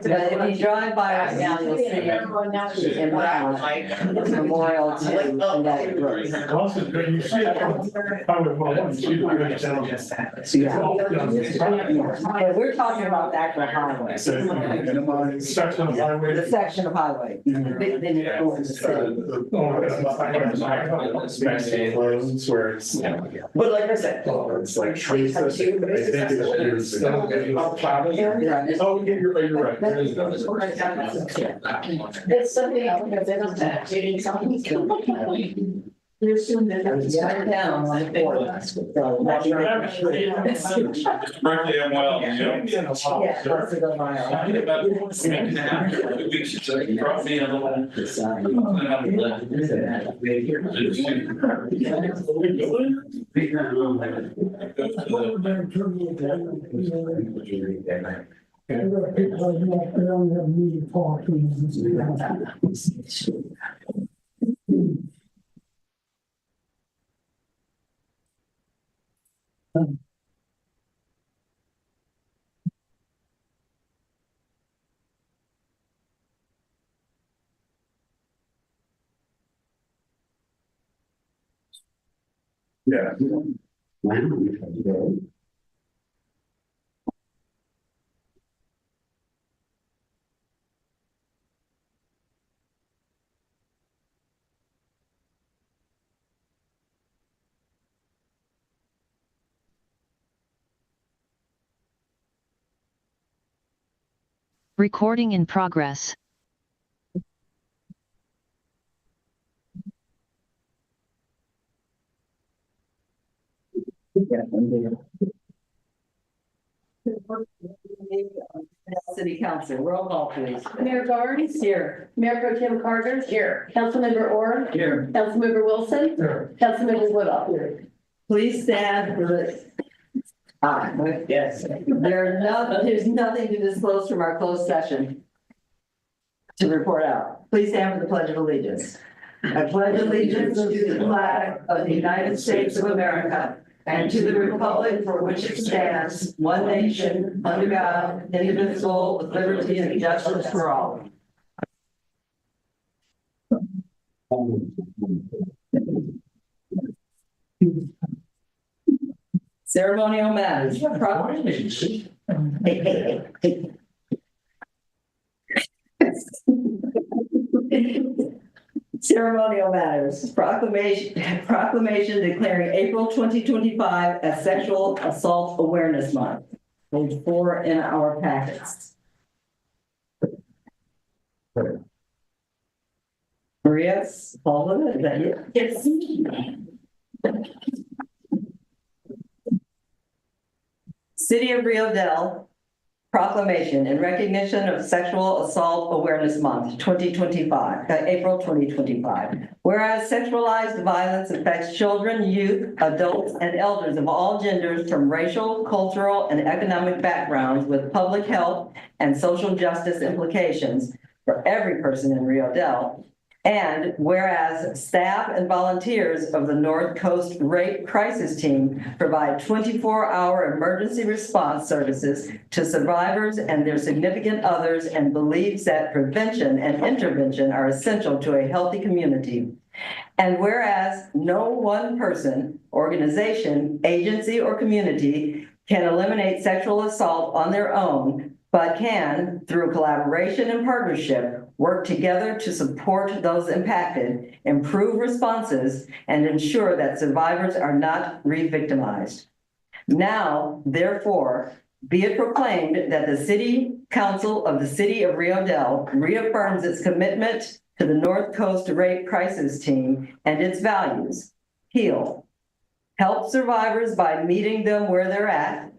But if you drive by right now, you'll see in brown, it's memorial to Annette Brooks. Also, when you see it on Highway 101, you see the bridge down. Yeah, we're talking about the actual highway, Section of highway. the section of highway. Then you go into the city. Where it's. But like I said. It's like trees. I think it's. Oh, you're right. It's something else, because they don't have to, something. You assume that it's Down on the board. Berkeley, I'm well. Yeah, that's a good mile. About a week and a half, 2 weeks or so, you brought me a little. Yeah. Recording in progress. City Council, roll call please. Mayor Barnes. Here. Mayor Pro Tem Carter. Here. Councilmember Orr. Here. Councilmember Wilson. Here. Councilmember Woodall. Please stand for the. Yes. There's nothing to disclose from our closed session to report out. Please stand for the Pledge of Allegiance. I pledge allegiance to the flag of the United States of America and to the republic for which it stands, one nation, under God, indivisible, with liberty and justice for all. Ceremonial matters. Ceremonial matters. Proclamation declaring April 2025 as Sexual Assault Awareness Month. Page 4 in our packets. Maria, Paula, is that you? Yes. City of Rio Dell proclamation in recognition of Sexual Assault Awareness Month, 2025, April 2025. Whereas sexualized violence affects children, youth, adults, and elders of all genders from racial, cultural, and economic backgrounds with public health and social justice implications for every person in Rio Dell. And whereas staff and volunteers of the North Coast Rape Crisis Team provide 24-hour emergency response services to survivors and their significant others, and believes that prevention and intervention are essential to a healthy community. And whereas no one person, organization, agency, or community can eliminate sexual assault on their own, but can, through collaboration and partnership, work together to support those impacted, improve responses, and ensure that survivors are not re-victimized. Now, therefore, be it proclaimed that the City Council of the City of Rio Dell reaffirms its commitment to the North Coast Rape Crisis Team and its values: heal, help survivors by meeting them where they're at,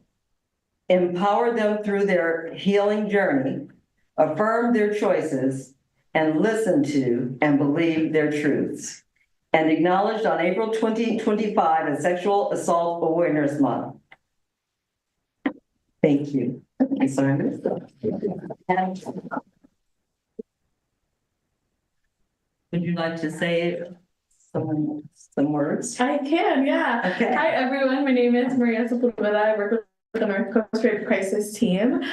empower them through their healing journey, affirm their choices, and listen to and believe their truths. And acknowledged on April 2025 as Sexual Assault Awareness Month. Thank you. I'm sorry. Would you like to say some words? I can, yeah. Okay. Hi, everyone. My name is Maria Sepulveda. I work with the North Coast Rape Crisis Team.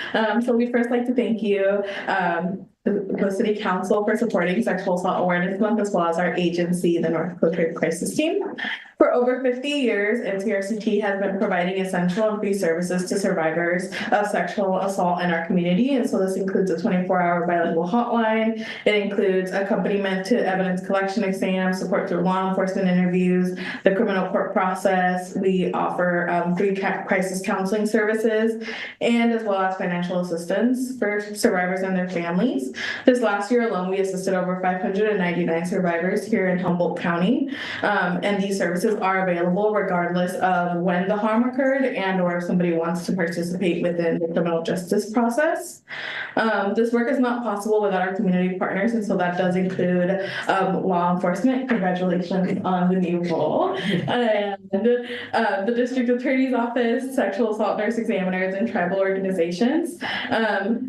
So we'd first like to thank you, the City Council, for supporting Sexual Assault Awareness Month, as well as our agency, the North Coast Rape Crisis Team. For over 50 years, NCRCT has been providing essential and free services to survivors of sexual assault in our community. And so this includes a 24-hour bilingual hotline. It includes accompaniment to evidence collection exams, support through law enforcement interviews, the criminal court process. We offer free crisis counseling services, and as well as financial assistance for survivors and their families. This last year alone, we assisted over 599 survivors here in Humboldt County. And these services are available regardless of when the harm occurred and or if somebody wants to participate within the criminal justice process. This work is not possible without our community partners, and so that does include law enforcement. Congratulations on the new role. And the district attorney's office, sexual assault nurse examiners, and tribal organizations.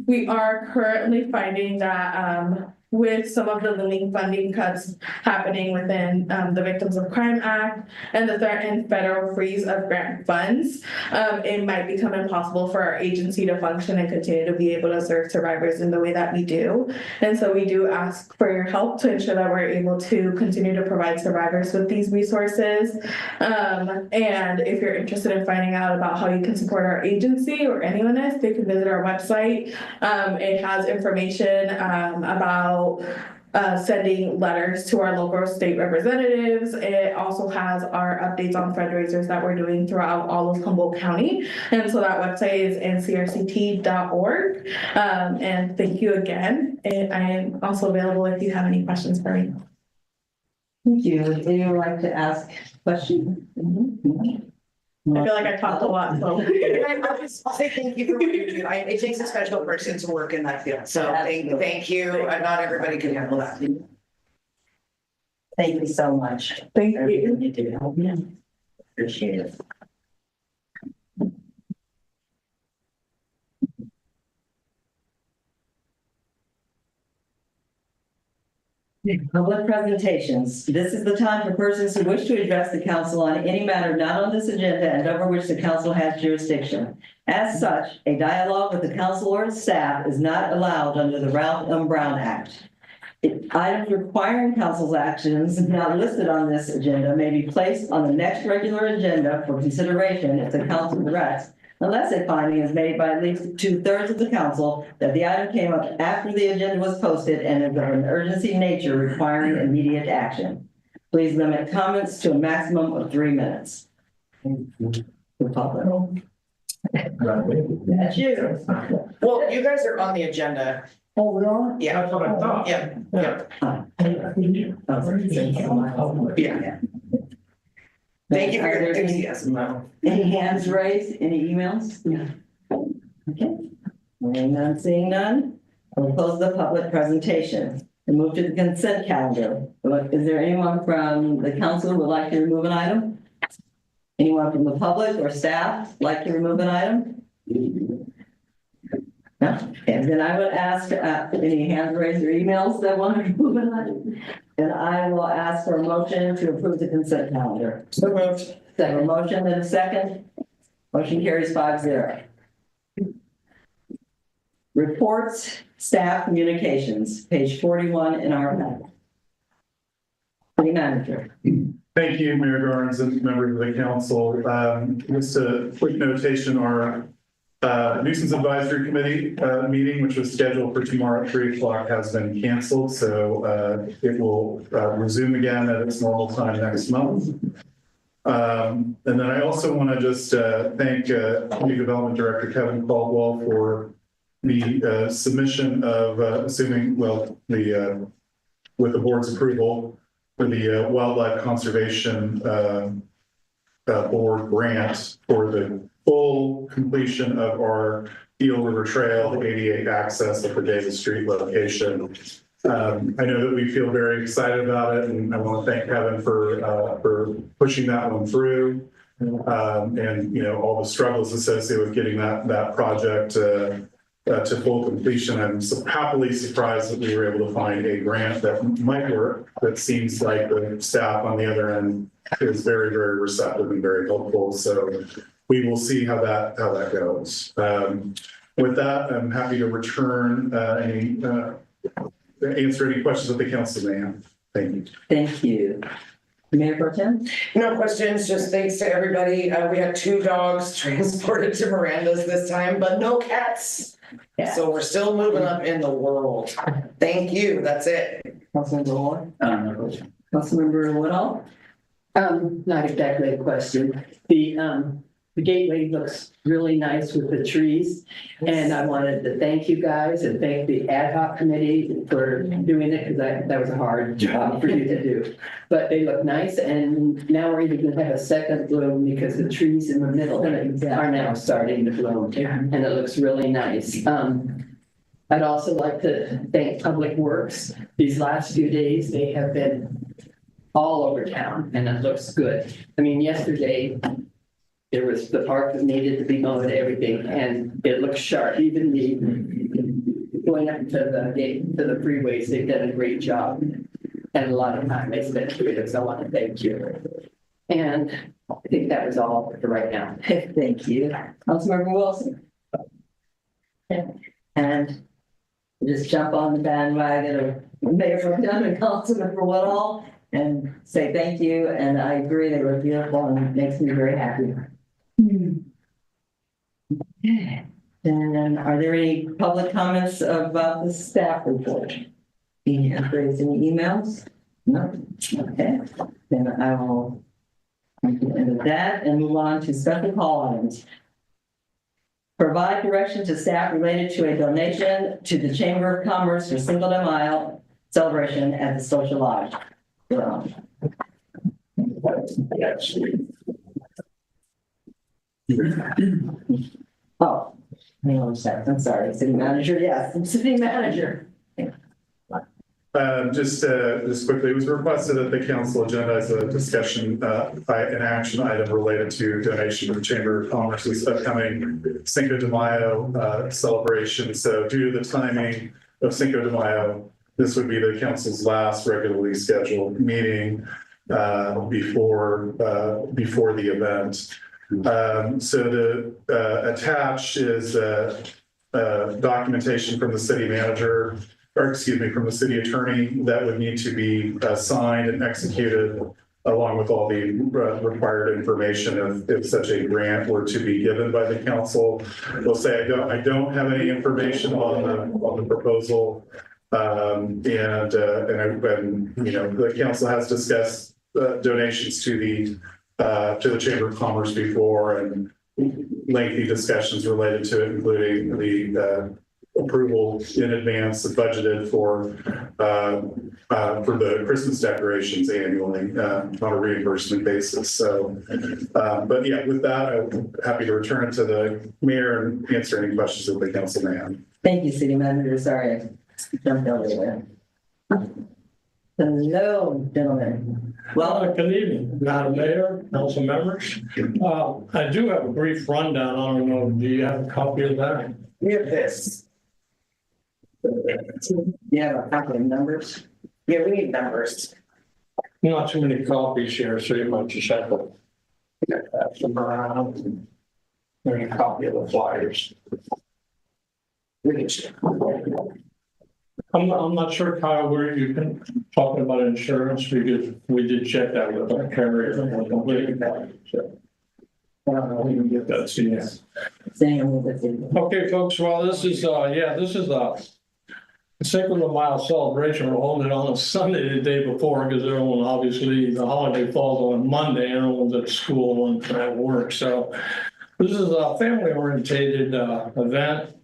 We are currently finding that with some of the looming funding cuts happening within the Victims of Crime Act and the threatened federal freeze of grant funds, it might become impossible for our agency to function and continue to be able to serve survivors in the way that we do. And so we do ask for your help to ensure that we're able to continue to provide survivors with these resources. And if you're interested in finding out about how you can support our agency or anyone else, they can visit our website. It has information about sending letters to our local state representatives. It also has our updates on fundraisers that we're doing throughout all of Humboldt County. And so that website is ncrct.org. And thank you again. And I am also available if you have any questions for me. Thank you. Would anyone like to ask questions? I feel like I talked a lot, so. I'll just say thank you for what you do. It takes a special person to work in that field. So thank you. Not everybody can handle that. Thank you so much. Thank you. Everything you do. Yeah. Appreciate it. Public presentations. This is the time for persons who wish to address the council on any matter not on this agenda and over which the council has jurisdiction. As such, a dialogue with the council or its staff is not allowed under the Brown Act. Items requiring council's actions not listed on this agenda may be placed on the next regular agenda for consideration if the council directs, unless a finding is made by at least 2/3 of the council that the item came up after the agenda was posted and is of an urgency nature requiring immediate action. Please limit comments to a maximum of 3 minutes. The public. That's you. Well, you guys are on the agenda. Oh, we are? Yeah. That's what I thought. Yeah. Yeah. Yeah. Thank you for Are your there enthusiasm. any hands raised, any emails? No. Okay. Seeing none, we'll close the public presentation and move to the consent calendar. Is there anyone from the council who would like to remove an item? Anyone from the public or staff like to remove an item? No? And then I would ask any hands raised or emails that want to remove an item. And I will ask for a motion to approve the consent calendar. So moved. Have a motion and a second. Motion carries 5-0. Reports, staff communications, page 41 in our packet. City manager. Thank you, Mayor Garnes and members of the council. Just a quick notation, our nuisance advisory committee meeting, which was scheduled for tomorrow at 3 o'clock, has been canceled. So it will resume again at its normal time next month. And then I also want to just thank Community Development Director Kevin Caldwell for the submission of with the board's approval for the Wildlife Conservation Board grant for the full completion of our Eel River Trail, the 88 access at the Davis Street location. I know that we feel very excited about it, and I want to thank Kevin for pushing that one through, and all the struggles associated with getting that project to full completion. I'm happily surprised that we were able to find a grant that might work. That seems like the staff on the other end is very, very receptive and very helpful. So we will see how that goes. With that, I'm happy to return answer any questions that the council may have. Thank you. Thank you. Mayor Pro Tem? No questions, just thanks to everybody. We had 2 dogs transported to Miranda's this time, but no cats. Yeah. So we're still moving up in the world. Thank you, that's it. Councilmember Ward? No question. Councilmember Woodall? Not exactly a question. The gateway looks really nice with the trees. And I wanted to thank you guys and thank the ad hoc committee for doing it, because that was a hard job for you to do. But they look nice, and now we're even gonna have a second bloom because the trees in the middle are now starting to bloom. And it looks really nice. I'd also like to thank Public Works. These last few days, they have been all over town, and it looks good. I mean, yesterday, there was the park that needed to be mowed, everything, and it looks sharp. Even going up to the gate, to the freeways, they've done a great job. And a lot of time they spent with it, so I want to thank you. And I think that was all for right now. Thank you. Councilmember Wilson? And just jump on the bandwagon of Mayor Pro Tem and Councilmember Woodall and say thank you. And I agree, they were beautiful and it makes me very happy. And are there any public comments about the staff report? If there's any emails? No? Okay. Then I will come to the end of that and move on to special call items. Provide direction to staff related to a donation to the Chamber of Commerce for Cinco de Mayo celebration at the Social Lodge. Yes. Oh, hang on a second. I'm sorry, city manager. Yes, I'm city manager. Just quickly, it was requested that the council agendize a discussion, an action item related to donation to the Chamber of Commerce's upcoming Cinco de Mayo celebration. So due to the timing of Cinco de Mayo, this would be the council's last regularly scheduled meeting before the event. So the attached is documentation from the city manager, or excuse me, from the city attorney that would need to be signed and executed along with all the required information if such a grant were to be given by the council. We'll say I don't have any information on the proposal, and you know, the council has discussed donations to the Chamber of Commerce before, and lengthy discussions related to it, including the approval in advance budgeted for the Christmas decorations annually on a reimbursement basis. So, but yeah, with that, I'm happy to return it to the mayor and answer any questions that the council may have. Thank you, city manager. Sorry, I jumped over there. Hello, gentlemen. Well, Good evening, Madam Mayor, council members. I do have a brief rundown. I don't know, do you have a copy of that? We have this. you have a couple of numbers. Yeah, we need numbers. Not too many copies here, so you might just have to pass them around and bring a copy of the flyers. We can share. I'm not sure, Kyle, where you've been talking about insurance, because we did check that with our carrier. We can get that to you. Same with the Okay, folks, well, this is the Cinco de Mayo celebration. We're holding it on a Sunday the day before, because everyone, obviously, the holiday falls on Monday, and everyone's at school and at work. So this is a family-oriented event.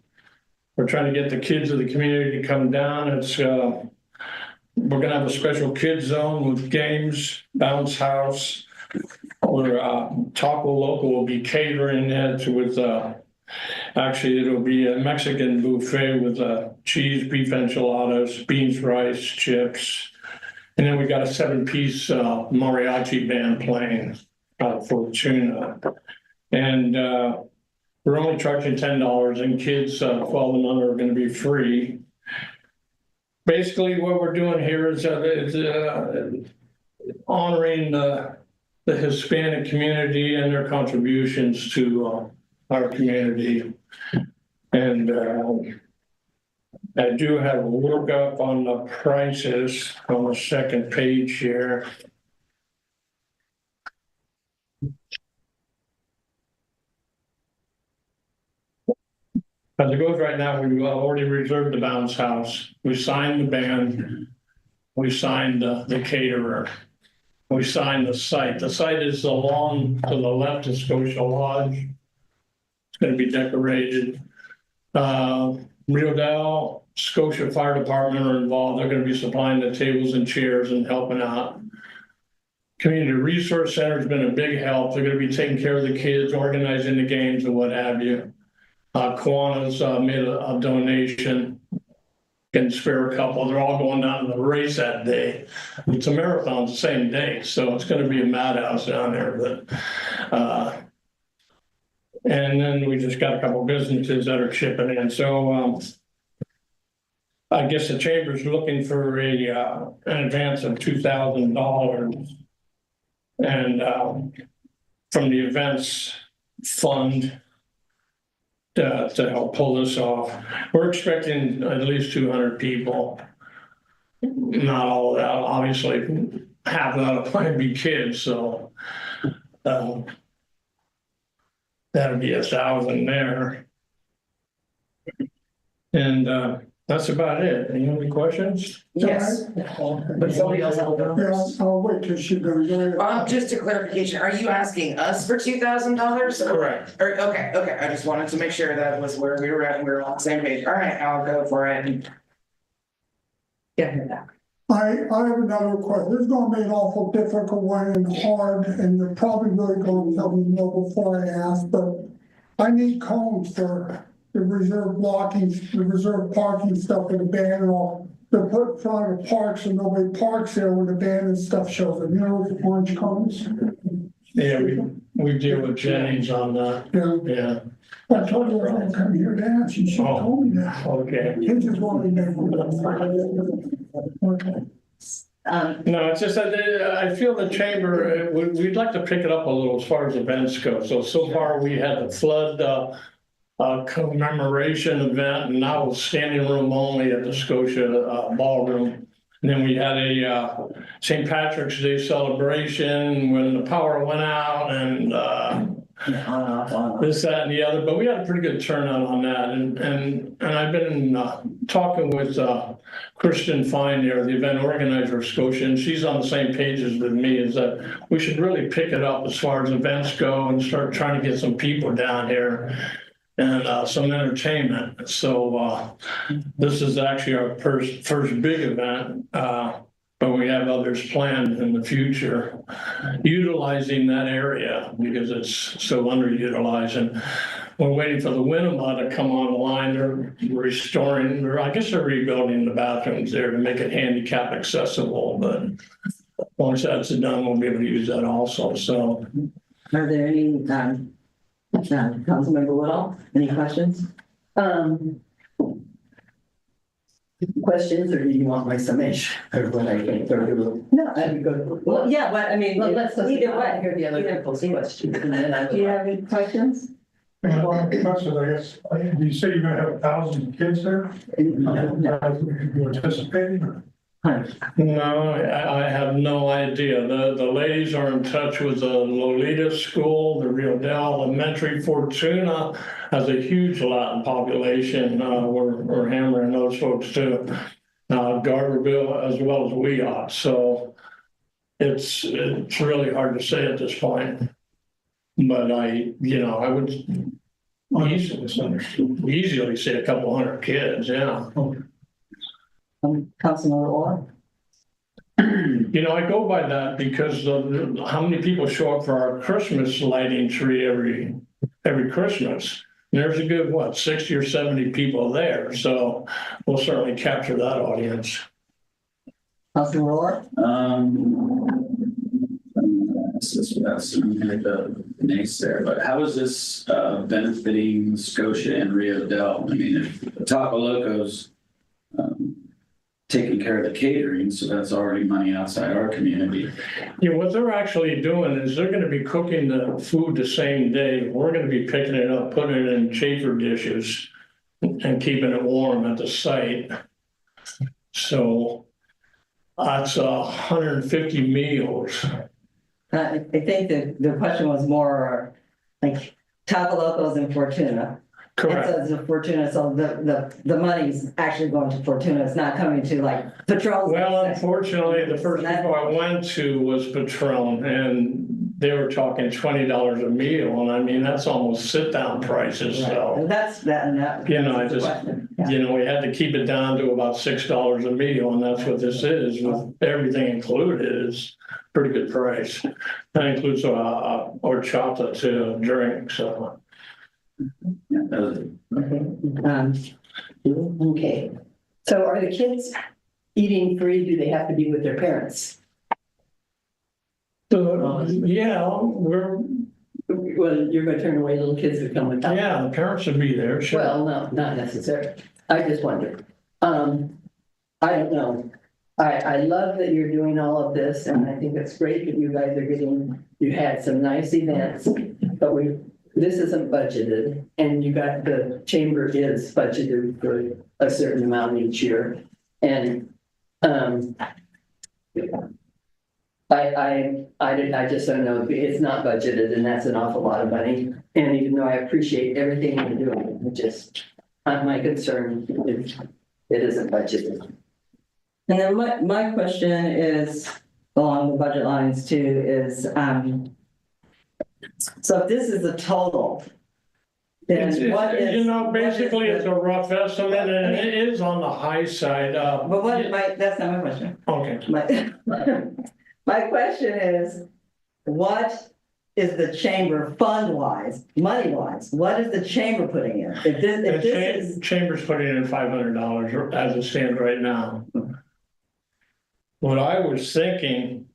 We're trying to get the kids of the community to come down. We're gonna have a special kids zone with games, bounce house. Where Taco Loco will be catering it with, actually it'll be a Mexican buffet with cheese, beef enchiladas, beans, rice, chips. And then we got a 7-piece mariachi band playing for tuna. And we're only charging $10, and kids 12 and under are going to be free. Basically, what we're doing here is honoring the the Hispanic community and their contributions to our community. And I do have a lookup on the prices on the second page here. As it goes right now, we've already reserved the bounce house. We signed the band. We signed the caterer. We signed the site. The site is along to the left of Scotia Lodge. It's going to be decorated. Rio Dell, Scotia Fire Department are involved. They're going to be supplying the tables and chairs and helping out. Community Resource Center has been a big help. They're going to be taking care of the kids, organizing the games and what have you. Kiwanis made a donation. Can spare a couple. They're all going down to the race that day. It's a marathon the same day, so it's going to be a madhouse down there. But and then we just got a couple businesses that are chipping in. So I guess the chamber's looking for an advance of $2,000, and from the events fund. To help pull this off. We're expecting at least 200 people. Not all of that, obviously, half of that will probably be kids, so that'll be 1,000 there. And that's about it. Any other questions? Yes. But somebody else will go first. I'll wait till she goes. Just a clarification, are you asking us for $2,000? Correct. Or, okay, I just wanted to make sure that was where we were at, we were on the same page. All right, I'll go for it. Yeah. I have another question. This is gonna be an awful difficult one and hard, and you're probably really gonna tell me no before I ask, but I need cones for the reserve blocking, the reserve parking stuff for the band and all. They're put in front of the park so nobody parks there when the band and stuff shows up. You know, the orange cones? Yeah, we deal with Jennings on that. Yeah. I told her I was gonna come here to ask. She should have told me that. Okay. He just wanted me to. Okay. No, it's just that I feel the chamber, we'd like to pick it up a little as far as events go. So far we had the flood commemoration event, and now it's standing room only at the Scotia Ballroom. And then we had a St. Patrick's Day celebration when the power went out, and this, that, and the other. But we had a pretty good turnout on that. And I've been talking with Kristen Fine there, the event organizer of Scotia, and she's on the same pages with me, is that we should really pick it up as far as events go and start trying to get some people down here and some entertainment. So this is actually our first big event, but we have others planned in the future, utilizing that area because it's so underutilized. And we're waiting for the Winema to come online. They're restoring, or I guess they're rebuilding the bathrooms there to make it handicap accessible. But once that's done, we'll be able to use that also. So, Are there any, Councilmember Woodall, any questions? Questions, or do you want my summation? Or what I can through? No, Should we go? Well, yeah, but I mean, Well, let's either way. hear the other people's questions, and then I Do you have any questions? Well, question, I guess, you say you're gonna have 1,000 kids there? You anticipating? no, I have no idea. The ladies are in touch with the Lolita School, the Rio Dell Elementary. Fortuna has a huge Latin population. We're hammering those folks too. Garberville as well as Weot. So it's really hard to say at this point. But I would easily say a couple hundred kids, yeah. Councilmember Orr? I go by that because of how many people show up for our Christmas lighting tree every Christmas. And there's a good, 60 or 70 people there. So we'll certainly capture that audience. Councilmember Orr? This is the names there, but how is this benefiting Scotia and Rio Dell? I mean, if Taco Locos taking care of the catering, so that's already money outside our community. Yeah, what they're actually doing is they're gonna be cooking the food the same day. We're gonna be picking it up, putting it in chafer dishes and keeping it warm at the site. So that's 150 meals. I think that the question was more like Tagalocos and Fortuna. Correct. And so the Fortuna, so the money's actually going to Fortuna. It's not coming to like Patron. Well, unfortunately, the first people I went to was Patron, and they were talking $20 a meal, and I mean, that's almost sit-down prices, so. That's that, and that. You know, I that's the just, question. Yeah. you know, we had to keep it down to about $6 a meal, and that's what this is, with everything included, is pretty good price. That includes horchata to drink, so. Okay. So are the kids eating free? Do they have to be with their parents? So, yeah, Well, you're gonna turn away little kids who come without. yeah, the parents would be there, sure. Well, no, not necessarily. I just wondered. I don't know. I love that you're doing all of this, and I think it's great that you guys are getting, you had some nice events, but this isn't budgeted, and you got, the chamber is budgeted for a certain amount each year. And, I just don't know, it's not budgeted, and that's an awful lot of money. And even though I appreciate everything you're doing, it just, my concern is it isn't budgeted. And then my question is along the budget lines too is, so if this is a total, then what is? You know, basically, what is it's a rough estimate, and it is on the high side. But that's not my question. Okay. My question is, what is the chamber fund-wise, money-wise? What is the chamber putting in? If this is. Chamber's putting in $500 as it stands right now. What I was thinking,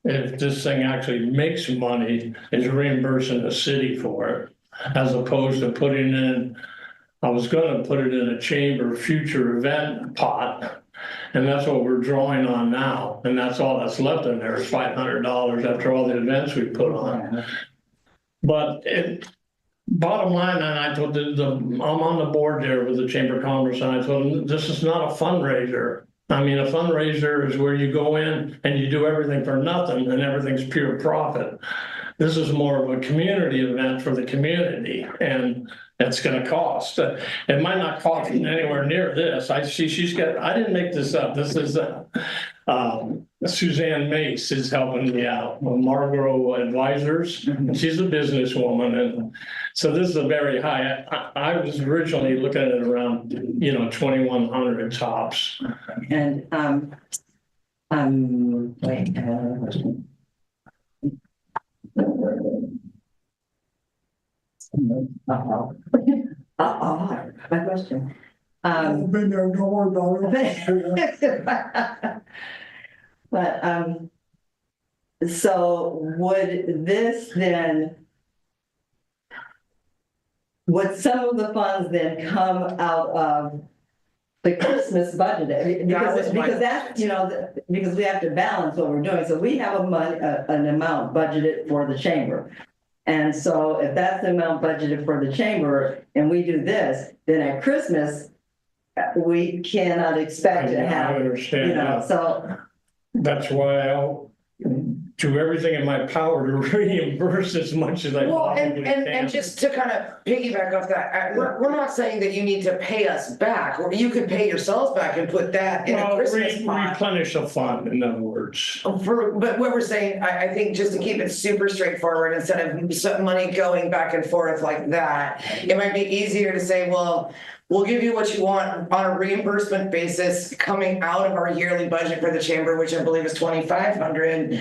if this thing actually makes money, is reimbursing the city for it, as opposed to putting in, I was gonna put it in a chamber future event pot, and that's what we're drawing on now, and that's all that's left in there is $500 after all the events we put on. But bottom line, and I told I'm on the board there with the Chamber of Commerce, and I told them, this is not a fundraiser. I mean, a fundraiser is where you go in and you do everything for nothing and everything's pure profit. This is more of a community event for the community, and it's going to cost. It might not cost anywhere near this. I see she's got, I didn't make this up. This is Suzanne Mace is helping me out with Marlboro Advisors. And she's a businesswoman. And so this is a very high, I was originally looking at it around, 2,100 tops. And, wait, my question. Been there, don't worry about it. But, so would this then, would some of the funds then come out of the Christmas budget? I mean, because that's, because we have to balance what we're doing. So we have an amount budgeted for the chamber. And so if that's the amount budgeted for the chamber and we do this, then at Christmas, we cannot expect to have, I understand that. so. That's why I'll do everything in my power to reimburse as much as I Well, possibly and can. just to kind of piggyback off that, we're not saying that you need to pay us back, or you could pay yourselves back and put that in a Well, Christmas pot. replenish a fund, in other words. But what we're saying, I think just to keep it super straightforward, instead of some money going back and forth like that, it might be easier to say, well, we'll give you what you want on a reimbursement basis coming out of our yearly budget for the chamber, which I believe is 2,500.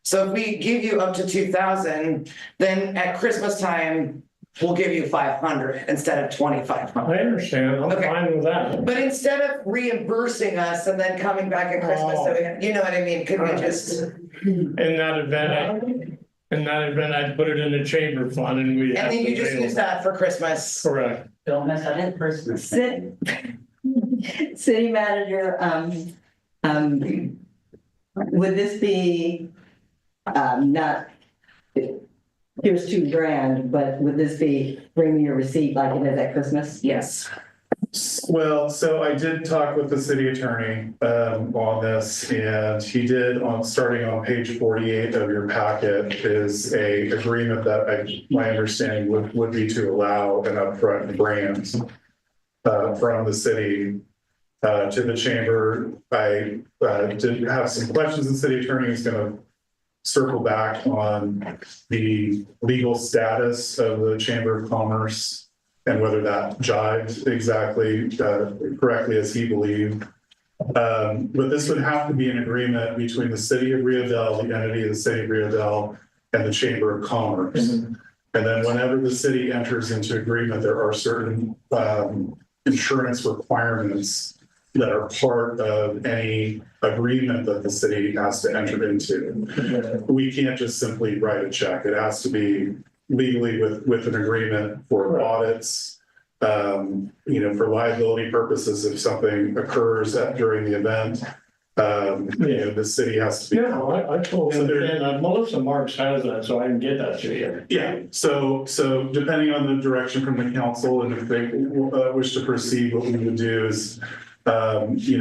So if we give you up to 2,000, then at Christmas time, we'll give you 500 instead of 2,500. I understand, I'm Okay. fine with that. But instead of reimbursing us and then coming back at Christmas, you know what I mean? Could we just? In that event, I'd put it in the chamber fund and we. And then you just use that for Christmas. Correct. Don't mess up in Christmas. City manager, would this be, not, here's $2,000, but would this be bring me a receipt like it is at Christmas? Yes. Well, so I did talk with the city attorney on this, and he did, starting on page 48 of your packet, is a agreement that my understanding would be to allow an upfront grant from the city to the chamber. I did have some questions. The city attorney is going to circle back on the legal status of the Chamber of Commerce and whether that jives exactly correctly as he believed. But this would have to be an agreement between the city of Rio Dell, the entity of the city of Rio Dell, and the Chamber of Commerce. Mm-hmm. And then whenever the city enters into agreement, there are certain insurance requirements that are part of any agreement that the city has to enter into. We can't just simply write a check. It has to be legally with an agreement for audits, for liability purposes. If something occurs during the event, the city has to be. Yeah, I totally understand. Melissa Marks has that, so I can get that to you. Yeah, so depending on the direction from the council, and if they wish to proceed, what we would do is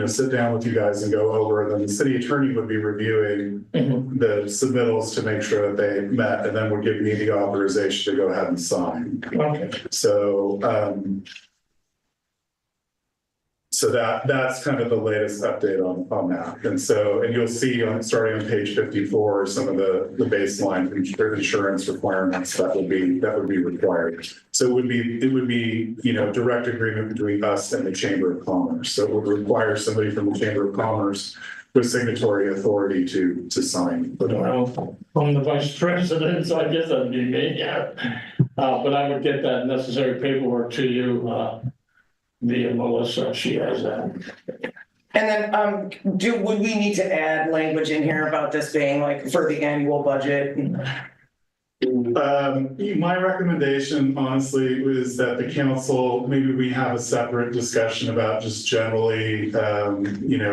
sit down with you guys and go over, and then the city attorney would be reviewing the submittals to make sure that they met, and then would give me the authorization to go ahead and sign. Okay. So that's kind of the latest update on that. And you'll see starting on page 54 some of the baseline insurance requirements that would be required. So it would be direct agreement between us and the Chamber of Commerce. So it would require somebody from the Chamber of Commerce with signatory authority to sign. Well, I'm the vice president, so I guess that'd be me, yeah. But I would get that necessary paperwork to you via Melissa. She has that. And then would we need to add language in here about this being like for the annual budget? My recommendation, honestly, is that the council, maybe we have a separate discussion about just generally,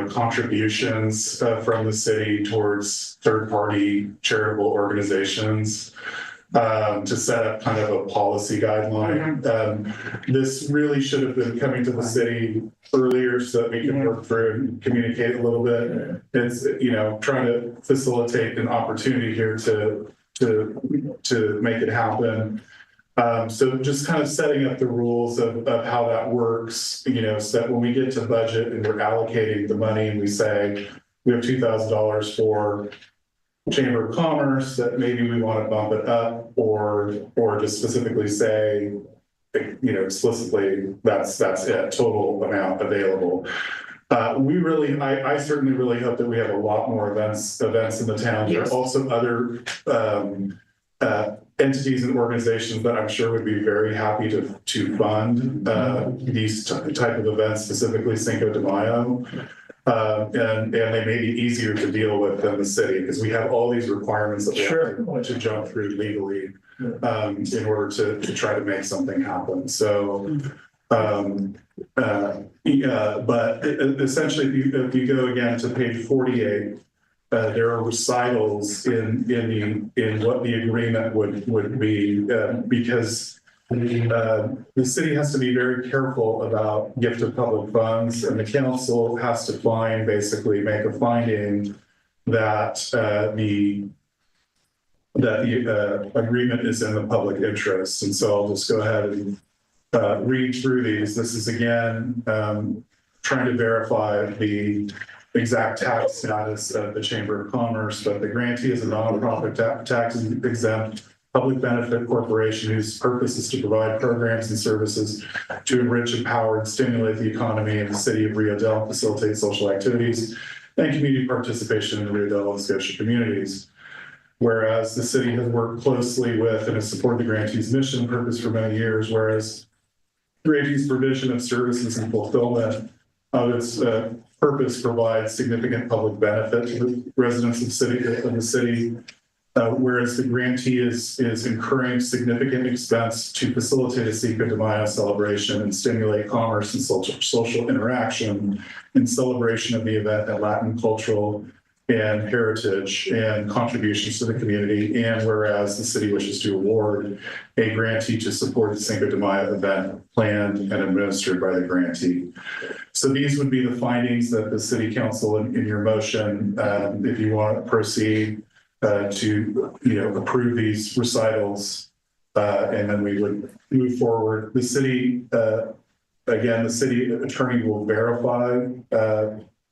contributions from the city towards third-party charitable organizations. To set up kind of a policy guideline. This really should have been coming to the city earlier so that we can work through and communicate a little bit. It's, trying to facilitate an opportunity here to make it happen. So just kind of setting up the rules of how that works, so that when we get to budget and we're allocating the money and we say, we have $2,000 for Chamber of Commerce, that maybe we want to bump it up or just specifically say, explicitly, that's it, total amount available. I certainly really hope that we have a lot more events in the town. There are also other entities and organizations that I'm sure would be very happy to fund these type of events, specifically Cinco de Mayo. And they may be easier to deal with than the city because we have all these requirements that we have to jump through legally in order to try to make something happen. So, but essentially, if you go again to page 48, there are recitals in what the agreement would be because. The city has to be very careful about gift of public funds, and the council has to make a finding that the agreement is in the public interest. And so I'll just go ahead and read through these. This is again trying to verify the exact tax status of the Chamber of Commerce, but the grantee is a nonprofit tax exempt public benefit corporation whose purpose is to provide programs and services to enrich, empower, and stimulate the economy of the city of Rio Dell, facilitate social activities and community participation in the Rio Dell and Scotia communities. Whereas the city has worked closely with and has supported the grantee's mission and purpose for many years, whereas grantee's provision of services and fulfillment of its purpose provides significant public benefit to the residents of the city. whereas the grantee is incurring significant expense to facilitate a Cinco de Mayo celebration and stimulate commerce and social interaction in celebration of the event and Latin cultural and heritage and contributions to the community. And whereas the city wishes to award a grantee to support the Cinco de Mayo event planned and administered by the grantee. So these would be the findings that the city council in your motion, if you want to proceed to, approve these recitals, and then we would move forward. The city, again, the city attorney will verify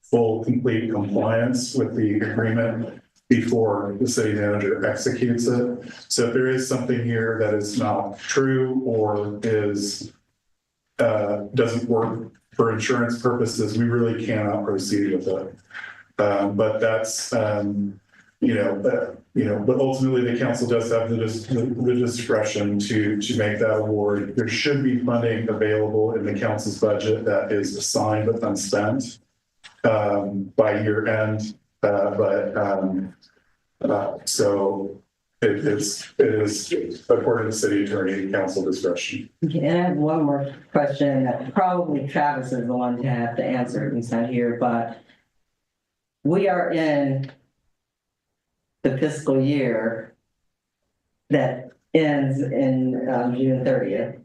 full, complete compliance with the agreement before the city manager executes it. So if there is something here that is not true or is doesn't work for insurance purposes, we really cannot proceed with it. But that's but ultimately the council does have the discretion to make that award. There should be funding available in the council's budget that is assigned but unspent by year end. So it is according to city attorney council discretion. Okay, and I have one more question that probably Travis is the one to have to answer. He's not here, but we are in the fiscal year that ends in June 30th,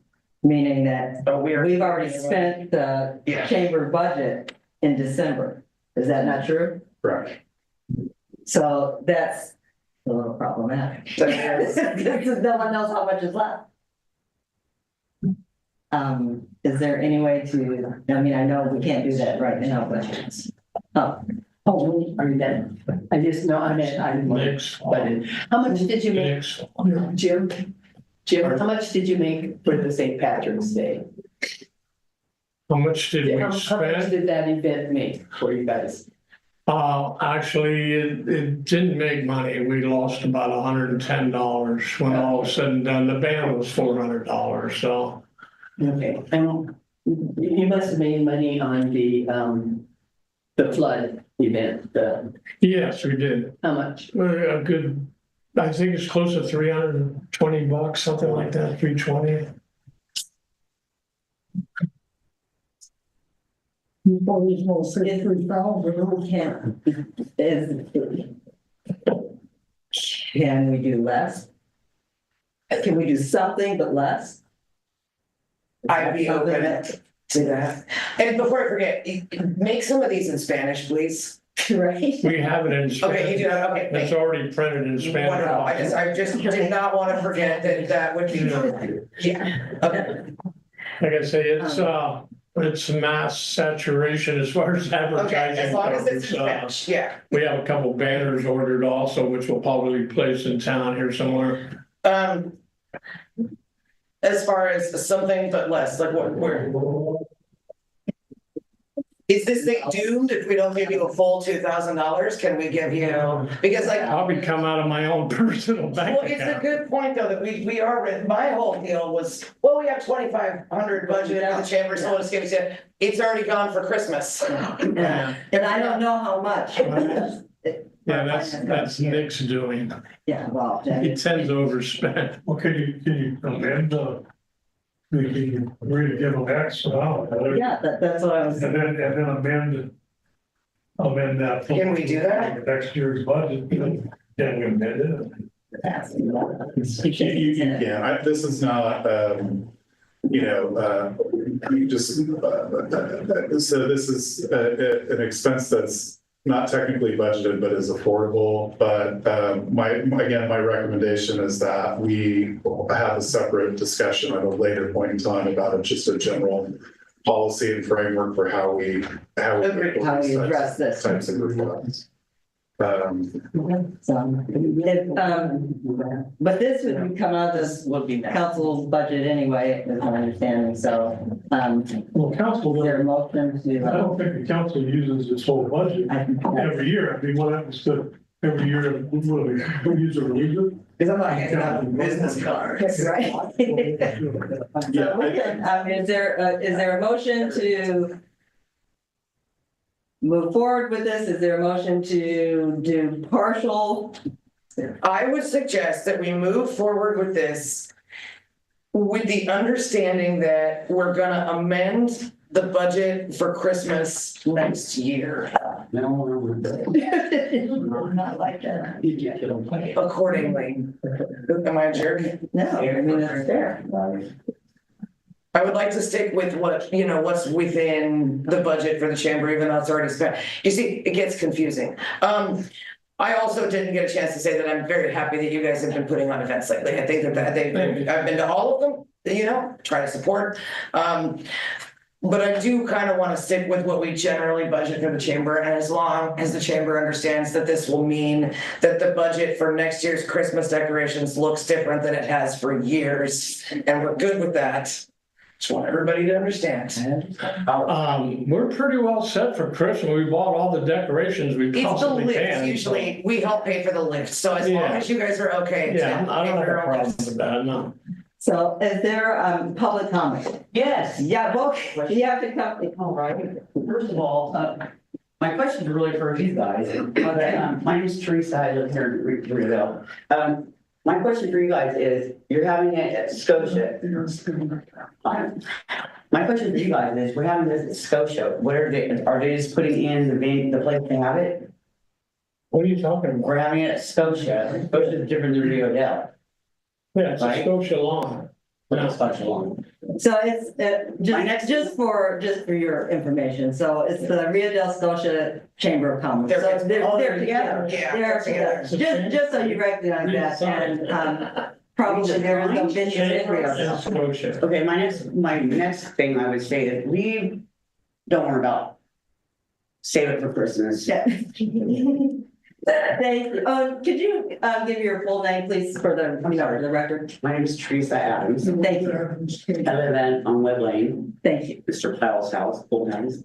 meaning that we've already spent the chamber budget in December. Is that not true? Correct. So that's a little problematic. Because no one knows how much is left. Is there any way to, I mean, I know we can't do that right now, but, Are you done? I just know, I didn't Next. How much did you make, Next. Jim? How much did you make for the St. Patrick's Day? How much did How we much spend? did that event make for you guys? Actually, it didn't make money. We lost about $110 when all was said and done. The band was $400, so. Okay, and you must have made money on the flood event, Yes, we did. how much? A good, I think it's close to $320, something like that, 320. You always will say 3,000. Can we do less? Can we do something but less? I'd be open to that. And before I forget, make some of these in Spanish, please. Right? We have it in Spanish. Okay, you do that, okay. It's already printed in Spanish. Wonderful. I just did not want to forget that would be, yeah, okay. Like I say, it's mass saturation as far as Okay, advertising as long as it's in goes. Spanish, yeah. We have a couple banners ordered also, which will probably be placed in town here somewhere. As far as something but less, like where? Is this thing doomed if we don't give you a full $2,000? Can we give you, because like. Probably come out of my own personal bank Well, it's a account. good point though, that we are, my whole deal was, well, we have 2,500 budget at the chamber, so let's give it, it's already gone for Christmas. Yeah. And I don't know how much. Yeah, that's Nick's doing. Yeah, well. He tends to overspend. Well, can you amend can you agree to give them X amount? Yeah, that's what I was. And then amend that. Can we do that? Next year's budget, can we amend it? You can. This is not, you just, so this is an expense that's not technically budgeted, but is affordable. But my recommendation is that we have a separate discussion at a later point in time about just a general policy and framework for how we address this. types of requests. But this would come out of this council's budget anyway, is my understanding, so, Well, council, is there a motion to? I don't think the council uses this whole budget every year. I mean, what happens to every year, we use it or lose it? Because I'm not handing out business cards. Right. So we can, is there a motion to move forward with this? Is there a motion to do partial I would suggest that we move forward with this with the understanding that we're gonna amend the budget for Christmas next year Not like that. accordingly. Am I a jerk? No, I mean, that's fair. I would like to stick with what, what's within the budget for the chamber, even though it's already spent. You see, it gets confusing. I also didn't get a chance to say that I'm very happy that you guys have been putting on events lately. I think that I've been to all of them, try to support. But I do kind of want to stick with what we generally budget for the chamber. And as long as the chamber understands that this will mean that the budget for next year's Christmas decorations looks different than it has for years, and we're good with that. Just want everybody to understand. We're pretty well set for Christmas. We bought all the decorations we It's the possibly lift, can. usually, we help pay for the lift, so as long as you guys are okay. Yeah, I don't have a problem lifts. with that, no. So is there, public comment? Yes, Yeah, well, you have to come, all right. first of all, my question is really for you guys. My name is Teresa, I live here in Rio Dell. My question for you guys is, you're having it at Scotia. My question for you guys is, we're having this at Scotia. What are they just putting in the place to have it? What are you talking about? We're having it at Scotia. Scotia is different than Rio Dell. Yeah, it's a Right. Scotia lawn. Not Scotia long. So it's, just for your information, so it's the Rio Dell Scotia Chamber of Commerce. So they're together. Yeah, They're together. Just so you recognize that, and, probably there is no venue in Rio Yeah, Dell. Scotia. Okay, my next thing I would say is, we don't worry about save it for Christmas. Yeah. Thank you. Could you, give your full name, please, for the record? My name is Teresa Adams. Thank you. I live on Web Lane, Thank you. Mr. Powell's house, Old House.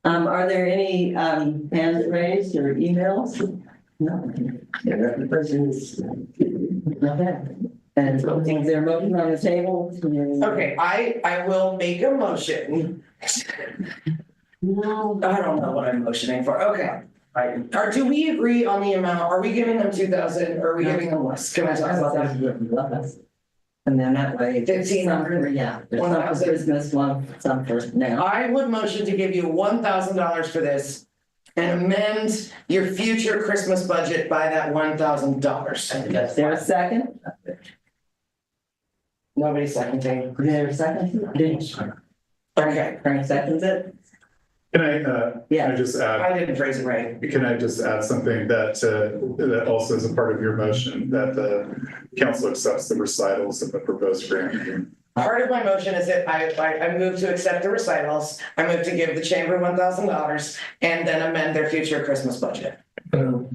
Are there any, hands raised or emails? No. The person is. Okay. And so is there a motion on the table? Okay, I will make a motion. I don't know what I'm motioning for, okay. Or do we agree on the amount? Are we giving them 2,000 or are we giving them less? Can I talk about that? And then that way. 1,500. Yeah, there's some for Christmas, some for now. I would motion to give you $1,000 for this and amend your future Christmas budget by that $1,000. Is there a second? Nobody seconding. Is there a second? Okay, Frank seconds it? Can I just add? I didn't phrase it right. Can I just add something that also is a part of your motion, that the council accepts the recitals of the proposed grant? Part of my motion is that I move to accept the recitals. I move to give the chamber $1,000 and then amend their future Christmas budget.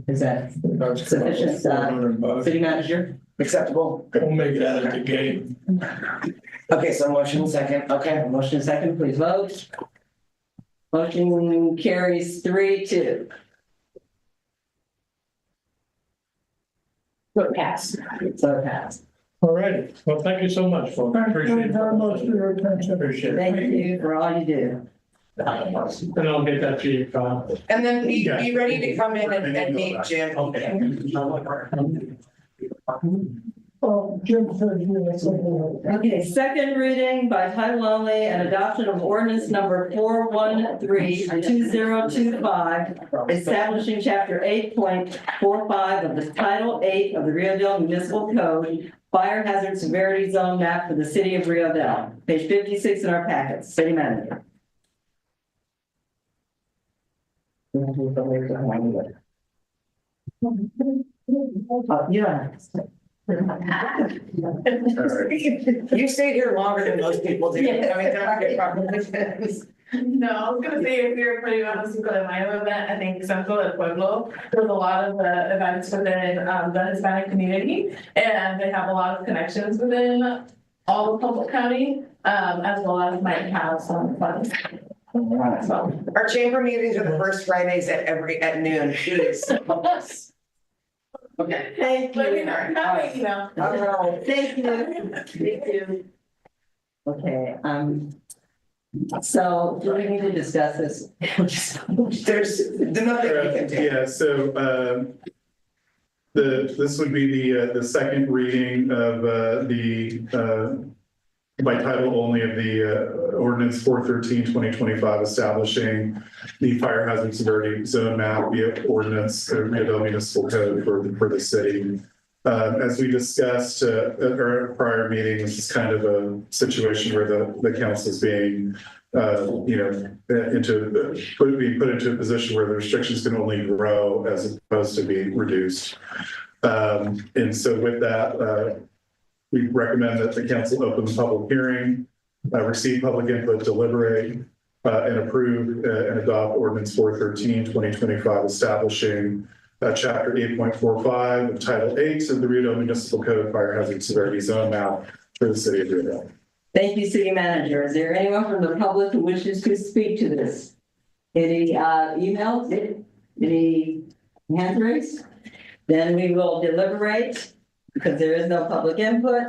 Is that That's sufficient, $400. city manager? Acceptable? We'll make that at the gate. Okay, so motion second, okay. Motion second, please vote. Motion carries 3-2. So it passed. So it passed. All righty. Well, thank you so much, folks. Thank Appreciate you it. very much for your attention. Appreciate it. Thank you for all you do. And I'll get that to you, Kyle. And then be ready to come in and meet Jim. Okay. Jim said you were saying. Okay, second reading by title only and adoption of ordinance number 413-2025, establishing chapter 8.45 of the title 8 of the Rio Dell Municipal Code, fire hazard severity zone map for the city of Rio Dell. Page 56 in our packets. City manager. Yeah. You stayed here longer than most people do. I mean, don't get problems. No, I was gonna say, if you're putting on the Cinco de Mayo event, I think Centro del Pueblo, there's a lot of events within the Hispanic community. And they have a lot of connections within all of Humboldt County, as well as might have some fun. So, Our chamber meetings are the first Fridays at noon, please. Okay. Thank let me you. know, you know. All right, thank you. Thank you. Okay, so do we need to discuss this? There's nothing we can do. Yeah, so This would be the second reading of by title only of the ordinance 413/2025 establishing the fire hazard severity zone map via ordinance or Rio Dell Municipal Code for the city. As we discussed at our prior meeting, this is kind of a situation where the council is being being put into a position where the restrictions can only grow as opposed to be reduced. And so with that, we recommend that the council open the public hearing, receive public input, deliberate, and approve and adopt ordinance 413/2025 establishing chapter 8.45 of title 8 of the Rio Dell Municipal Code Fire Hazard Severity Zone map for the city of Rio Dell. Thank you, City Manager. Is there anyone from the public who wishes to speak to this? Any emails? Any hands raised? Then we will deliberate because there is no public input.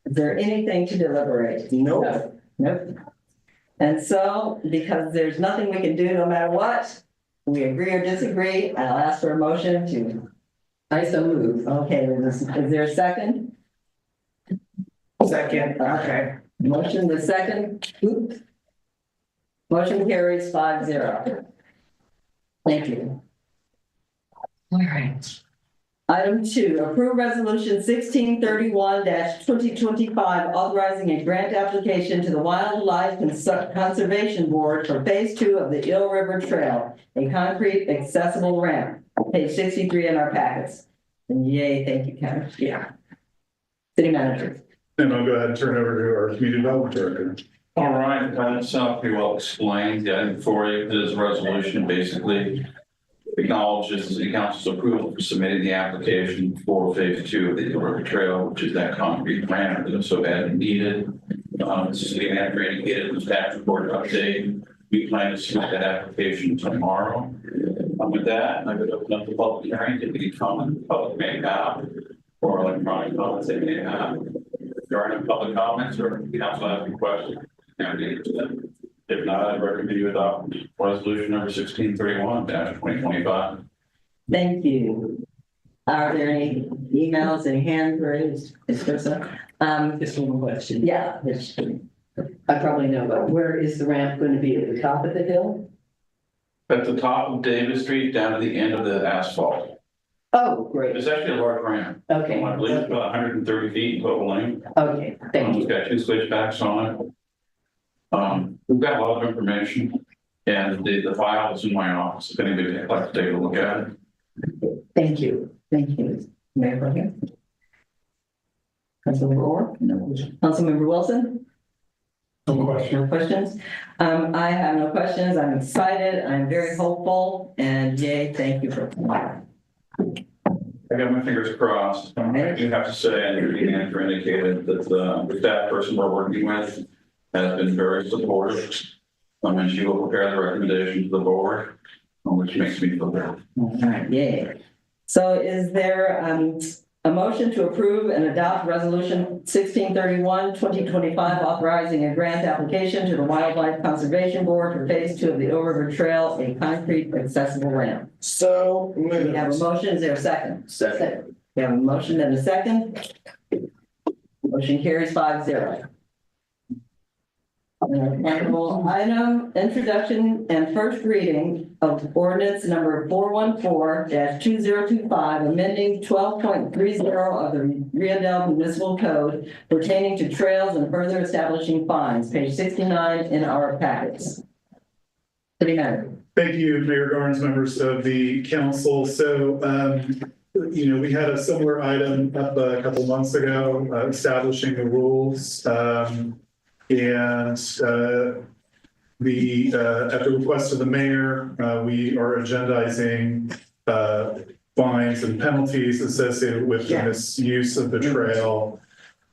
Is there anything to deliberate? No. Nope. And so, because there's nothing we can do no matter what, we agree or disagree, I'll ask for a motion to. I so move. Okay, is there a second? Second, okay. Motion the second. Oops. Motion carries 5-0. Thank you. All right. Item 2, approve resolution 1631-2025, authorizing a grant application to the Wildlife Conservation Board for Phase 2 of the Eel River Trail, a concrete accessible ramp. Page 63 in our packets. And yay, thank you, Kevin. Yeah. City Manager. And I'll go ahead and turn over to our community development director. All right, it's pretty well explained. The item before you is a resolution basically acknowledges the city council's approval for submitting the application for phase 2 of the Eel River Trail, which is that concrete ramp that is so badly needed. The city manager indicated in the staff report update. We plan to submit that application tomorrow. With that, I would open up the public hearing to any comment the public may have or electronic comments they may have. If there are any public comments or the council has any questions, if not, I recommend you adopt resolution number 1631-2025. Thank you. Are there any emails, any hands raised? Just one question. Yeah. I probably know, but where is the ramp going to be? At the top of the hill? At the top of Davis Street down to the end of the asphalt. Oh, great. It's actually a large ramp. Okay. I believe it's about 130 feet in total length. Okay, thank It's you. got 2 switchbacks on it. We've got a lot of information and the file is in my office. If anybody would like to take a look at it. Thank you. Thank you. Mayor Pro Tem. Councilmember Orr? No. Councilmember Wilson? No question. No questions? I have no questions. I'm excited. I'm very hopeful and yay, thank you for coming. I got my fingers crossed. I do have to say, and the manager indicated that the staff person we're working with has been very supportive. And she will prepare the recommendation to the board, which makes me feel better. All right, yay. So is there a motion to approve and adopt resolution 1631-2025, authorizing a grant application to the Wildlife Conservation Board for phase 2 of the Eel River Trail, a concrete accessible ramp? So We have a moved. motion. Is there a second? Second. We have a motion and a second. Motion carries 5-0. Item, introduction and first reading of ordinance number 414-2025, amending 12.30 of the Rio Dell Municipal Code pertaining to trails and further establishing fines, page 69 in our packets. City Manager. Thank you, Mayor Garnes, members of the council. So, we had a similar item up a couple months ago, establishing the rules. At the request of the mayor, we are agendizing fines and penalties associated with the misuse of the trail.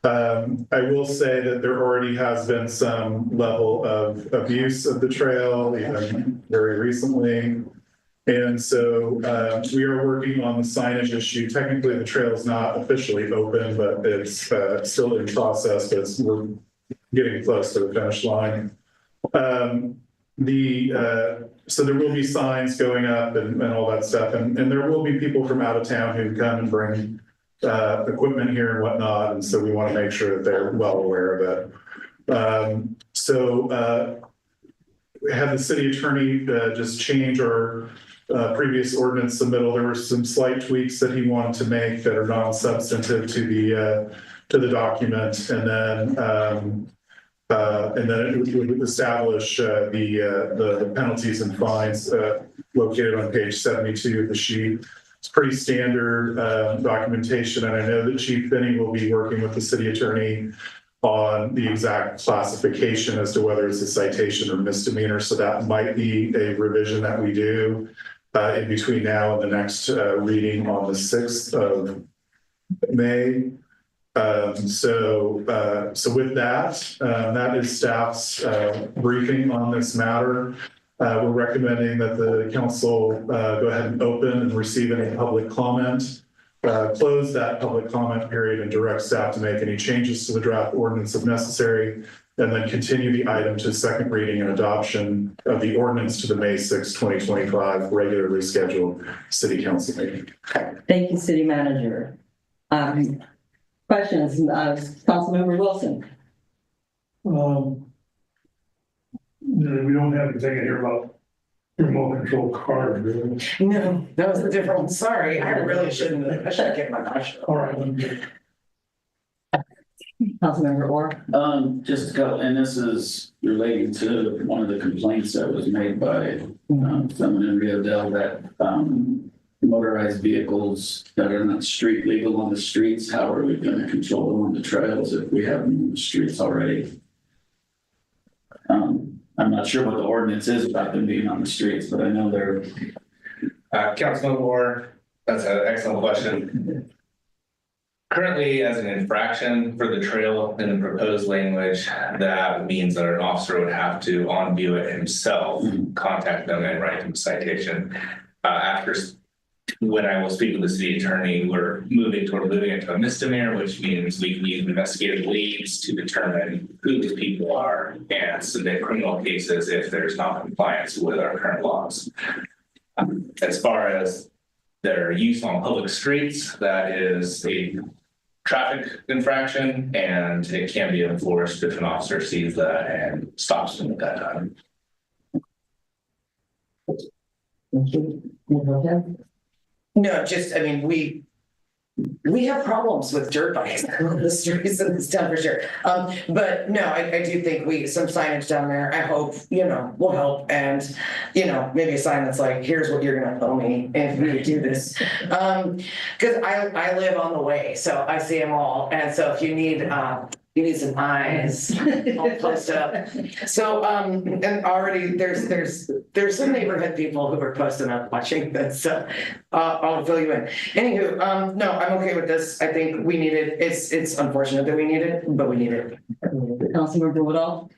I will say that there already has been some level of abuse of the trail, even very recently. And so we are working on the signage issue. Technically, the trail is not officially open, but it's still in process, but we're getting close to the finish line. So there will be signs going up and all that stuff, and there will be people from out of town who come and bring equipment here and whatnot, and so we want to make sure that they're well aware of it. We had the city attorney just change our previous ordinance submittal. There were some slight tweaks that he wanted to make that are non-substantive to the document, and then it would establish the penalties and fines located on page 72 of the sheet. It's pretty standard documentation, and I know that Chief Finney will be working with the city attorney on the exact classification as to whether it's a citation or misdemeanor. So that might be a revision that we do in between now and the next reading on the 6th of May. So with that, that is staff's briefing on this matter. We're recommending that the council go ahead and open and receive any public comment, close that public comment period and direct staff to make any changes to the draft ordinance if necessary, and then continue the item to second reading and adoption of the ordinance to the May 6, 2025 regularly scheduled city council meeting. Thank you, City Manager. Questions, Councilmember Wilson? We don't have anything in here about remote control cars, really. No, that was a different one. Sorry, I really shouldn't. I should have kept my mouth shut. All right, I'm good. Councilmember Orr? Just a couple, and this is relating to one of the complaints that was made by someone in Rio Dell that motorized vehicles that are not street legal on the streets, how are we going to control them on the trails if we have them on the streets already? I'm not sure what the ordinance is about them being on the streets, but I know they're. Councilman Moore, that's an excellent question. Currently, as an infraction for the trail in the proposed language, that means that an officer would have to on-view it himself, contact them and write them a citation. When I will speak with the city attorney, we're moving it to a misdemeanor, which means we can use investigative leads to determine who these people are and submit criminal cases if there's non-compliance with our current laws. As far as their use on public streets, that is a traffic infraction, and it can be enforced if an officer sees that and stops them at that time. Thank you. No, just, I mean, we have problems with dirt bikes on the streets in this town for sure. But no, I do think some signage down there, I hope, will help. And, maybe a sign that's like, here's what you're going to owe me if we do this. Cause I live on the way, so I see them all. And so if you need some eyes, I'll post up. So, and already there's some neighborhood people who are posting up watching this, so I'll fill you in. Anywho, no, I'm okay with this. I think we need it. It's unfortunate that we need it, but we need it. Councilmember Woodall?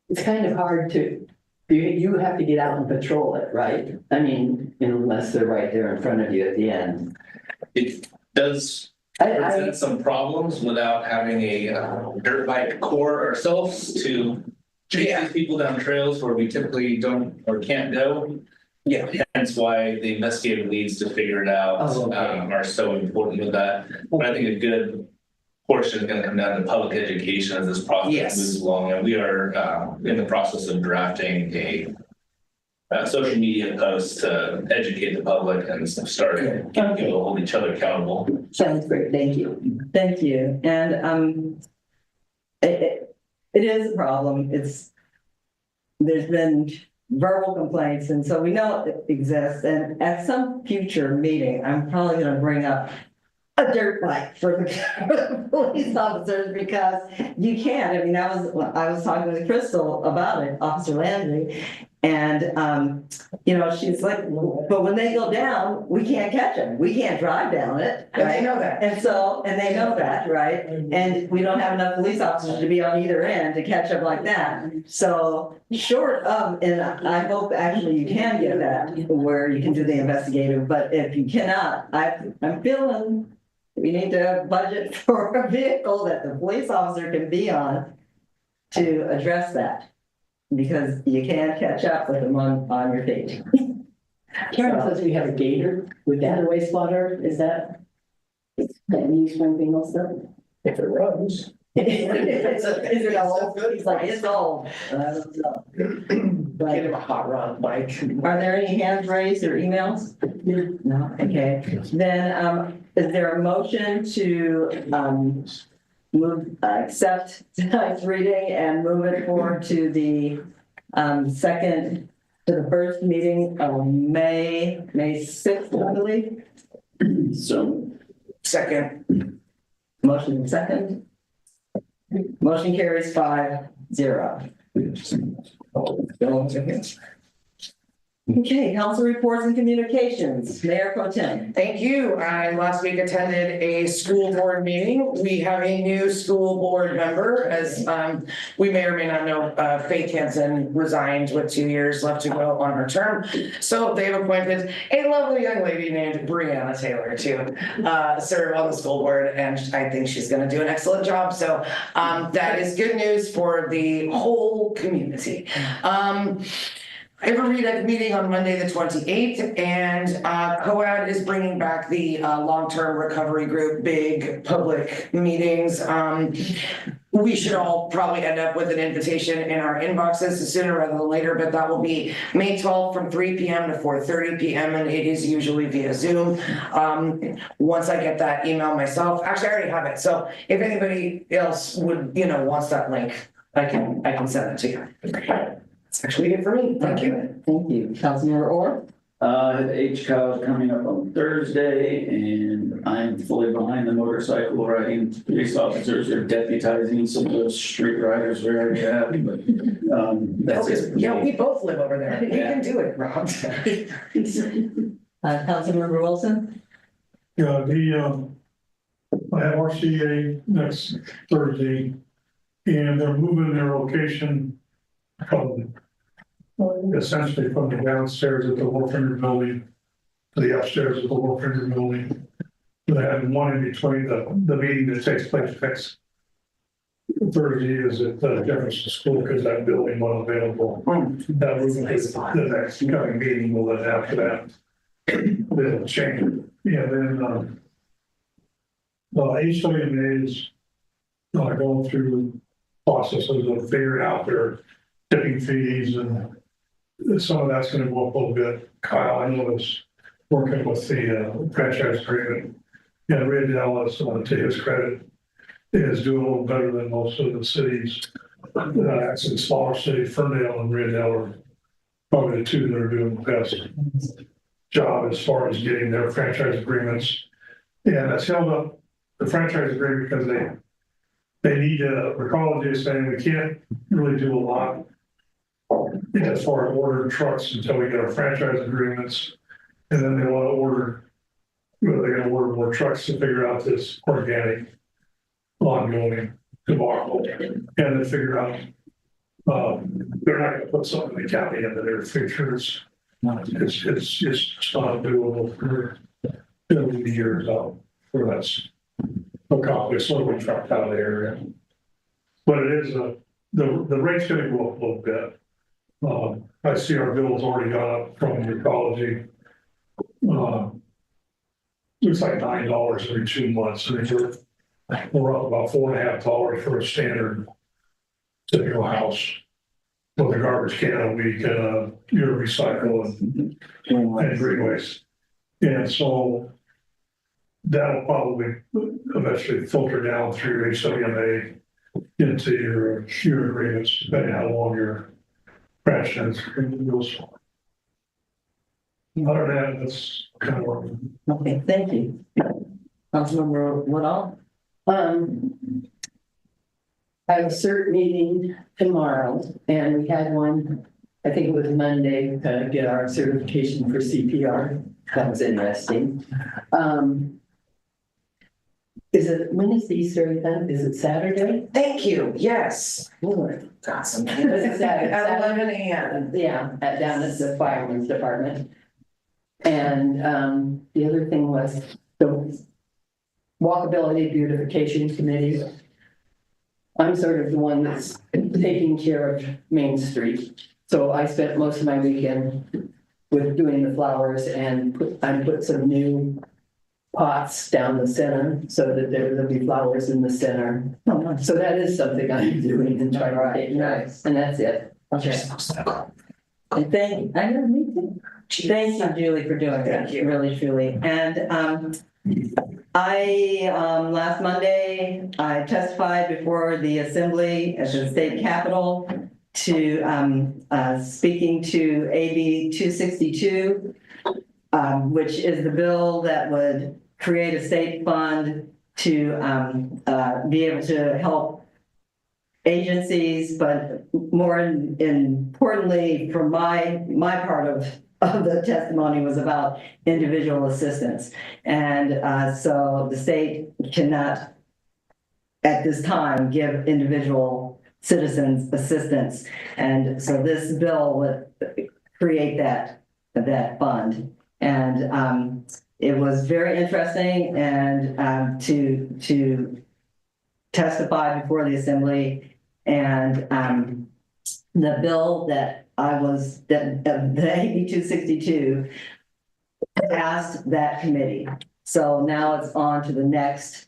It's kind of hard to, you have to get out and patrol it, right? I mean, unless they're right there in front of you at the end. It does present some problems without having a dirt bike corps ourselves to chase these people down trails where we typically don't or can't go. Yeah, hence why the investigative leads to figure it out are so important with that. But I think a good portion is going to come down to public education as this process moves along. And we are in the process of drafting a social media post to educate the public and start hold each other accountable. Sounds great. Thank you. Thank you. And it is a problem. There's been verbal complaints, and so we know it exists. And at some future meeting, I'm probably going to bring up a dirt bike for the police officers, because you can't. I mean, I was talking with Crystal about it, Officer Landry, and she's like, but when they go down, we can't catch them. We can't drive down it. Right? And they know that. And they know that, right? And we don't have enough police officers to be on either end to catch them like that. So short of, and I hope actually you can get that where you can do the investigative, but if you cannot, I'm feeling we need to budget for a vehicle that the police officer can be on to address that. because you can't catch up with them on your feet. Karen says we have a gator with that wastewater, is that new Springfield stuff? If it runs. Is it old? He's like, it's old. I don't know. Get him a hot rod bike. Are there any hands raised or emails? No, okay. Then, is there a motion to, accept tonight's reading and move it forward to the, to the first meeting of May 6th, I believe? So, Second. Motion second. Motion carries 5-0. Okay, council reports and communications. Mayor Pro Tem. Thank you. I last week attended a school board meeting. We have a new school board member, as we may or may not know, Faith Hansen resigned with 2 years left to go on her term. So they've appointed a lovely young lady named Brianna Taylor to serve on the school board, and I think she's going to do an excellent job. So that is good news for the whole community. I have a REDAC meeting on Monday, the 28th, and COAD is bringing back the long-term recovery group, big public meetings. We should all probably end up with an invitation in our inboxes sooner rather than later, but that will be May 12th from 3 p.m. to 4:30 p.m. and it is usually via Zoom. Once I get that email myself, actually I already have it. So if anybody else would, wants that link, I can send it to you. That's actually it for me. Thank you. Thank you. Councilmember Orr? HCOW is coming up on Thursday, and I'm fully behind the motorcycle riding. Police officers are deputizing some of those street riders we already have, but, that's it. Yeah, we both live over there. We can do it, Rob. Councilmember Wilson? Yeah, I have RCA next Thursday, and they're moving their location from essentially from the downstairs at the Wolfender building to the upstairs at the Wolfender building. They had one in between the meeting that takes place next Thursday is at Jefferson School because that building wasn't available. That was the next coming meeting, will then after that, they'll change it. Yeah, then HWMA is going through processes of figuring out their tipping fees, and some of that's going to go up a little bit. Kyle, I know, is working with the franchise agreement. Yeah, Rio Dell is, to his credit, is doing a little better than most of the cities. Actually, smaller cities, Ferndale and Rio Dell are probably the two that are doing the best job as far as getting their franchise agreements. And that's held up the franchise agreement because they need Recology is saying we can't really do a lot as far as ordering trucks until we get our franchise agreements. And then they want to order, they're going to order more trucks to figure out this organic ongoing debacle. And then figure out, they're not going to put something in the county into their fixtures. It's just not doable for 50 years out for that's accomplished, so we trucked out of the area. But it is the rate's going to go up a little bit. I see our bill's already gone up from Ecology. It's like $9 every 2 months. And we're up about $4.50 for a standard typical house with a garbage can a week and your recycle and green waste. And so that'll probably eventually filter down through HWMA into your agreements, depending on how long your franchise agreement goes for. Other than that, that's kind of working. Okay, thank you. Councilmember Woodall? I have a CERT meeting tomorrow, and we had one, I think it was Monday, to get our certification for CPR. That was interesting. When is the Easter event? Is it Saturday? Thank you. Yes. Awesome. It's Saturday. At 11 a.m. Yeah, down at the fireman's department. And the other thing was the walkability beautification committee. I'm sort of the one that's taking care of Main Street. So I spent most of my weekend with doing the flowers and I put some new pots down the center so that there'll be flowers in the center. So that is something I'm doing and trying to take care of. And that's it. Okay. And thank you, Julie, for doing that, really, truly. And last Monday, I testified before the Assembly at the state capitol to speaking to AB 262, which is the bill that would create a state fund to be able to help agencies, but more importantly, for my part of the testimony was about individual assistance. And so the state cannot, at this time, give individual citizens assistance. And so this bill would create that fund. And it was very interesting and to testify before the Assembly. And the bill that the AB 262 passed that committee. So now it's on to the next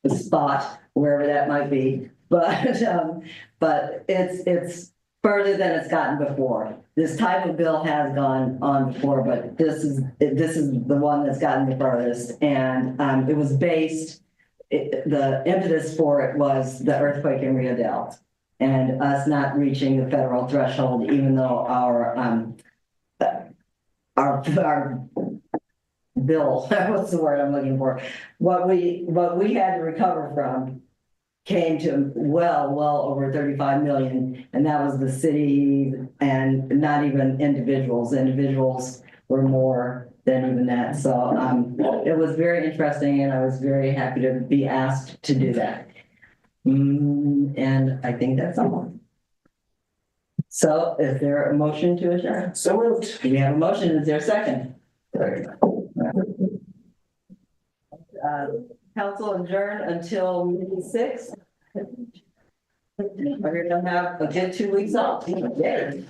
spot, wherever that might be. But it's further than it's gotten before. This type of bill has gone on before, but this is the one that's gotten the furthest. And it was based. The impetus for it was the earthquake in Rio Dell and us not reaching the federal threshold, even though our bill, what's the word I'm looking for? What we had to recover from came to well over 35 million. And that was the city and not even individuals. Individuals were more than even that. So it was very interesting and I was very happy to be asked to do that. And I think that's all. So is there a motion to adjourn? So moved. We have a motion. Is there a second? Council adjourn until May 6th. We're gonna have a good 2 weeks off. Yay.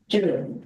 Julie.